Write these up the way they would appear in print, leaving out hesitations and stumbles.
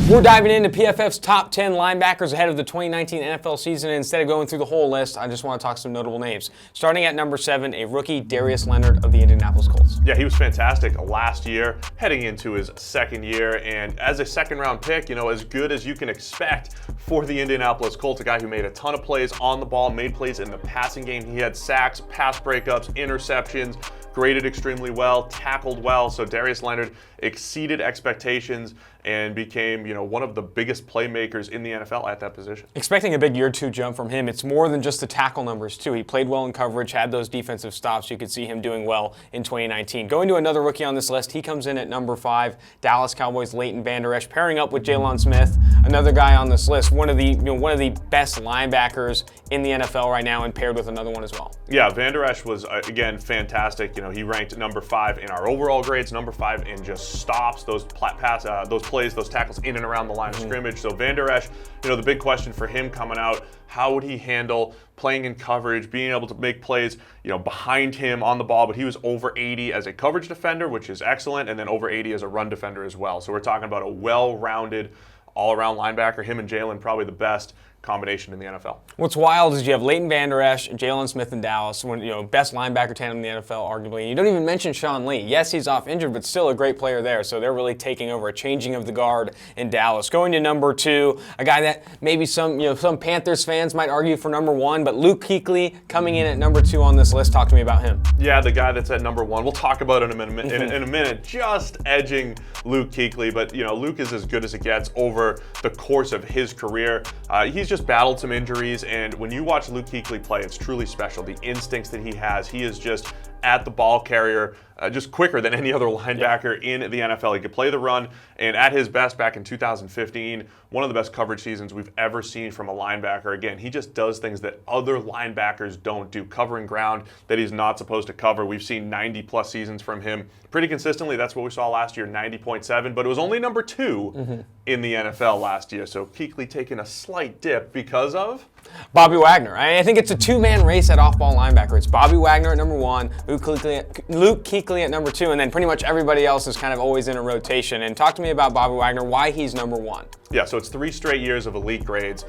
We're diving into PFF's top 10 linebackers ahead of the 2019 NFL season. And instead of going through the whole list, I just want to talk some notable names. Starting at number 7, a rookie, Darius Leonard of the Indianapolis Colts. Yeah, he was fantastic last year, heading into his second year. And as a second-round pick, as good as you can expect for the Indianapolis Colts, a guy who made a ton of plays on the ball, made plays in the passing game. He had sacks, pass breakups, interceptions, graded extremely well, tackled well. So Darius Leonard exceeded expectations and became, one of the biggest playmakers in the NFL at that position. Expecting a big year 2 jump from him. It's more than just the tackle numbers, too. He played well in coverage, had those defensive stops. You could see him doing well in 2019. Going to another rookie on this list, he comes in at number 5, Dallas Cowboys' Vander Esch, pairing up with Jalen Smith, another guy on this list, one of the best linebackers in the NFL right now, and paired with another one as well. Yeah, Vander Esch was, again, fantastic. He ranked number 5 in our overall grades, number 5 in just stops, those plays, those tackles in and around the line of scrimmage. So Vander Esch, the big question for him coming out, how would he handle playing in coverage, being able to make plays, behind him on the ball? But he was over 80 as a coverage defender, which is excellent, and then over 80 as a run defender as well. So we're talking about a well-rounded, all-around linebacker. Him and Jalen, probably the best combination in the NFL. What's wild is you have Vander Esch, Jalen Smith in Dallas, best linebacker tandem in the NFL, arguably. And you don't even mention Sean Lee. Yes, he's off injured, but still a great player there. So they're really taking over, a changing of the guard in Dallas. Going to number 2, a guy that maybe some Panthers fans might argue for number 1, but Luke Kuechly coming in at number 2 on this list. Talk to me about him. Yeah, the guy that's at number 1. We'll talk about it in a minute. Just edging Luke Kuechly, but Luke is as good as it gets over the course of his career. He's just battled some injuries, and when you watch Luke Kuechly play, it's truly special. The instincts that he has, he is just at the ball carrier, just quicker than any other linebacker in the NFL. He could play the run, and at his best back in 2015, one of the best coverage seasons we've ever seen from a linebacker. Again, he just does things that other linebackers don't do, covering ground that he's not supposed to cover. We've seen 90-plus seasons from him pretty consistently. That's what we saw last year, 90.7, but it was only number 2 in the NFL last year. So Kuechly taking a slight dip because of Bobby Wagner. I think it's a 2-man race at off-ball linebacker. It's Bobby Wagner at number 1, Luke Kuechly at number 2, and then pretty much everybody else is kind of always in a rotation. And talk to me about Bobby Wagner, why he's number 1. Yeah, so it's 3 straight years of elite grades.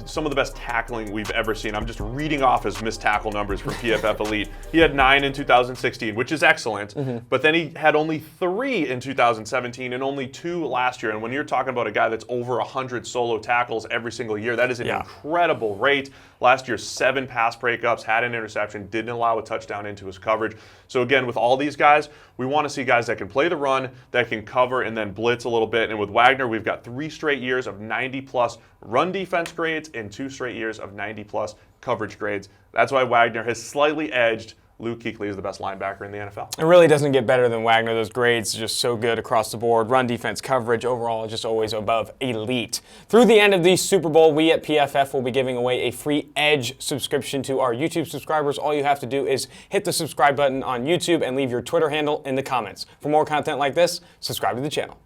Some of the best tackling we've ever seen. I'm just reading off his missed tackle numbers from PFF Elite. He had 9 in 2016, which is excellent, but then he had only 3 in 2017 and only 2 last year. And when you're talking about a guy that's over 100 solo tackles every single year, that is an incredible rate. Last year, 7 pass breakups, had an interception, didn't allow a touchdown into his coverage. So again, with all these guys, we want to see guys that can play the run, that can cover and then blitz a little bit. And with Wagner, we've got 3 straight years of 90-plus run defense grades and 2 straight years of 90-plus coverage grades. That's why Wagner has slightly edged Luke Kuechly is the best linebacker in the NFL. It really doesn't get better than Wagner. Those grades are just so good across the board. Run defense, coverage, overall, just always above elite. Through the end of the Super Bowl, we at PFF will be giving away a free Edge subscription to our YouTube subscribers. All you have to do is hit the subscribe button on YouTube and leave your Twitter handle in the comments. For more content like this, subscribe to the channel.